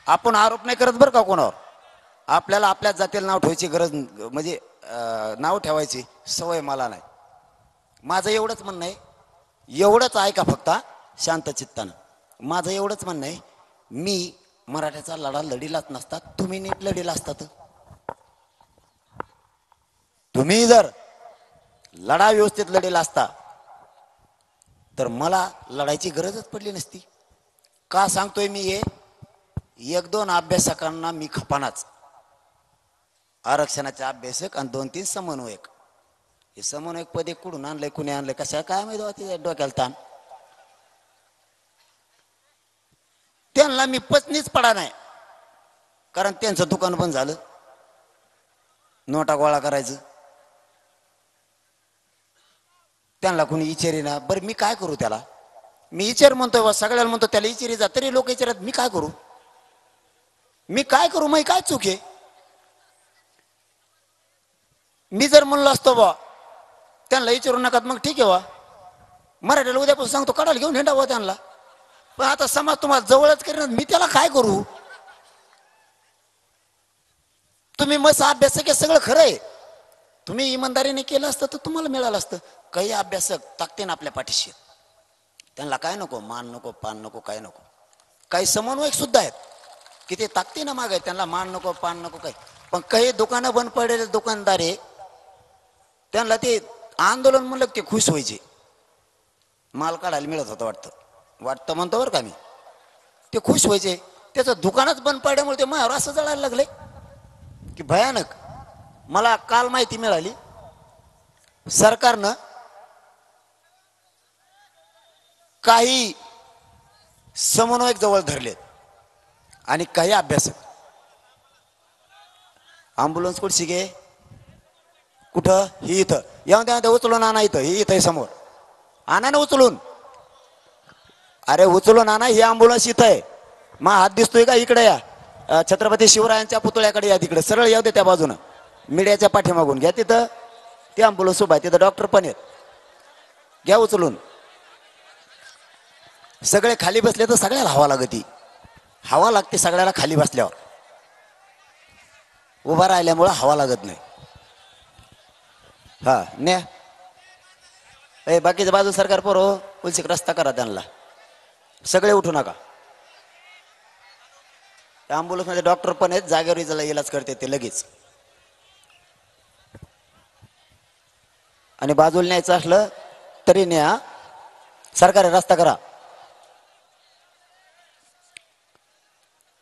आपण आरोप नाही करत बरं का कोणावर. आपल्याला आपल्याच जातीला नाव ठेवायची गरज म्हणजे नाव ठेवायची सवय मला नाही. माझं एवढंच म्हणणं आहे, एवढंच ऐका फक्त शांत चित्तानं. माझं एवढंच म्हणणं आहे, मी मराठ्याचा लढा लढिलाच नसता, तुम्ही नीट लढिला असतात. तुम्ही जर लढा व्यवस्थित लढिला असता तर मला लढायची गरजच पडली नसती. का सांगतोय मी हे? एक दोन अभ्यासकांना मी खपानाच, आरक्षणाचे अभ्यासक आणि 2-3 समन्वयक. हे समन्वयक पदे कुठून आणलंय, कुणी आणलंय, कशा काय माहिती डोक्याला ताण. त्यांना मी पत्नीच पडा नाही, कारण त्यांचं दुकान बंद झालं, नोटा गोळा करायचं. त्यांना कोणी इचारी ना. बरं मी काय करू त्याला? मी इचार म्हणतोय बा, सगळ्याला म्हणतो त्याला इचारी जा, तरी लोक विचारत मी काय करू? मी काय करू? मग काय चूक आहे? मी जर म्हणलो असतो बा त्यांना विचारू नका, मग ठीक आहे बा, मराठीला उद्यापासून सांगतो कडाला घेऊन हिंडावं त्यांना. पण आता समाज तुम्हाला जवळच करेन, मी त्याला काय करू? तुम्ही मस्त अभ्यासक आहे, सगळं खरं आहे. तुम्ही इमानदारीने केलं असतं तर तुम्हाला मिळालं असतं. काही अभ्यासक ताकदीन आपल्या पाठीशी, त्यांना काय नको, मान नको, पान नको, काय नको. काही समन्वयक सुद्धा आहेत की ते ताकदीनं माग आहेत, त्यांना मान नको, पान नको, काय. पण काही दुकानं बंद पडलेले दुकानदार आहे, त्यांना ते आंदोलन म्हणलं ते खुश व्हायचे. माल काढायला मिळत होतं वाटतं म्हणतो बरं का मी. ते खुश व्हायचे. त्याचं दुकानच बंद पडल्यामुळे ते मायावर असं जळायला लागले की भयानक. मला काल माहिती मिळाली, सरकारनं काही समन्वयक जवळ धरलेत आणि काही अभ्यासक. अँब्युलन्स कुठे शिगे? कुठं? ही इथं येऊन त्या उचलून आणा, इथं ही इथं समोर आणा ना उचलून. अरे उचलून आणा, ही अँब्युलन्स इथं आहे. मा हात दिसतोय का? इकडे या, छत्रपती शिवरायांच्या पुतळ्याकडे या, तिकडे सरळ येऊ दे त्या बाजूनं, मीडियाच्या पाठीमागून घ्या. तिथं ते अँब्युलन्स उभा आहे, तिथं डॉक्टर पण आहेत, घ्या उचलून. सगळे खाली बसले तर सगळ्याला हवा लागती, हवा लागते सगळ्याला खाली बसल्यावर, उभा राहिल्यामुळं हवा लागत नाही. हा न्या ए बाकीच्या बाजू सरकार पोरो उलसिक रस्ता करा त्यांना, सगळे उठू नका. ॲम्ब्युलन्स मध्ये डॉक्टर पण आहेत, जागेवर इलाज करते ते लगेच. आणि बाजूला न्यायचं असलं तरी न्या, सरकारी रस्ता करा.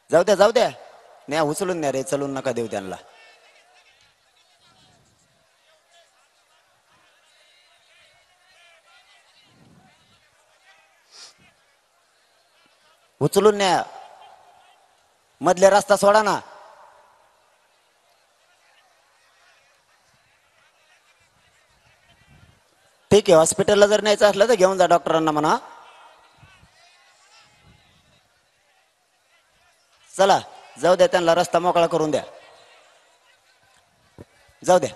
जाऊ द्या जाऊ द्या, न्या उचलून न्या रे, चलून नका देऊ त्यांना. उचलून न्या, मधले रस्ता सोडा ना. ठीक आहे, हॉस्पिटलला जर न्यायचं असलं तर घेऊन जा, डॉक्टरांना म्हणा. चला जाऊ द्या, त्यांना रस्ता मोकळा करून द्या, जाऊ द्या,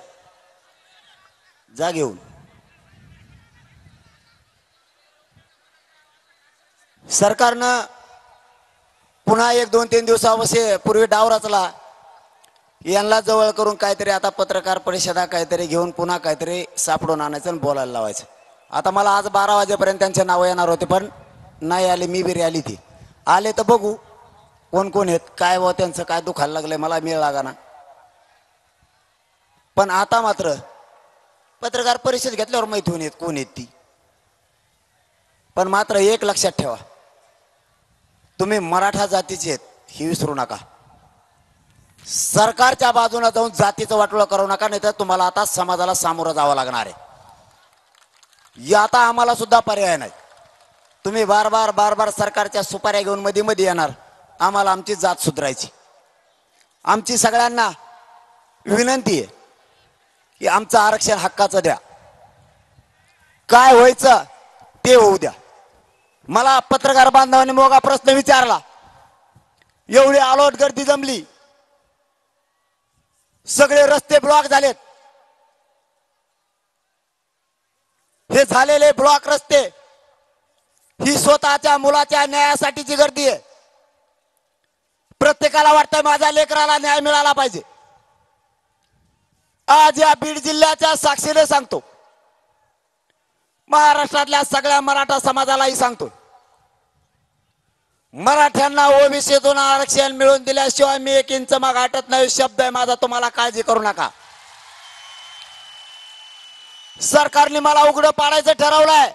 जा घेऊन. सरकारनं पुन्हा 1-2-3 दिवसापूर्वी पूर्वी डाव रचला, यांना जवळ करून काहीतरी आता पत्रकार परिषदा काहीतरी घेऊन पुन्हा काहीतरी सापडून आणायचं आणि बोलायला लावायचं. आता मला आज 12 वाजेपर्यंत त्यांचे नाव येणार होते, पण नाही आले. मी बी आली ती आले तर बघू कोण कोण आहेत, काय व त्यांचं काय दुखायला लागलंय, मला मिळ लागा ना. पण आता मात्र पत्रकार परिषद घेतल्यावर माहिती होऊन येत कोण आहेत ती. पण मात्र एक लक्षात ठेवा, तुम्ही मराठा जातीचे आहेत हे विसरू नका. सरकारच्या बाजूला जाऊन जातीचं वाटोळं करू नका, नाही तर तुम्हाला आता समाजाला सामोरं जावं लागणार आहे. आता आम्हाला सुद्धा पर्याय नाही. तुम्ही बार बार सरकारच्या सुपाऱ्या घेऊन मध्ये मध्ये येणार. आम्हाला आमची जात सुधारायची. आमची सगळ्यांना विनंती आहे की आमचं आरक्षण हक्काचं द्या, काय व्हायचं ते होऊ द्या. मला पत्रकार बांधवांनी मोगा प्रश्न विचारला, एवढी आलोट गर्दी जमली, सगळे रस्ते ब्लॉक झालेत, हे झालेले ब्लॉक रस्ते ही स्वतःच्या मुलाच्या न्यायासाठीची गर्दी आहे. प्रत्येकाला वाटतं माझ्या लेकराला न्याय मिळाला पाहिजे. आज या बीड जिल्ह्याच्या साक्षीने सांगतो, महाराष्ट्रातल्या सगळ्या मराठा समाजालाही सांगतो, मराठ्यांना ओबीसीतून आरक्षण मिळवून दिल्याशिवाय मी एक इंच माग हटत नाही. शब्द आहे माझा, तुम्हाला काळजी करू नका. सरकारने मला उघडं पाडायचं ठरवलंय.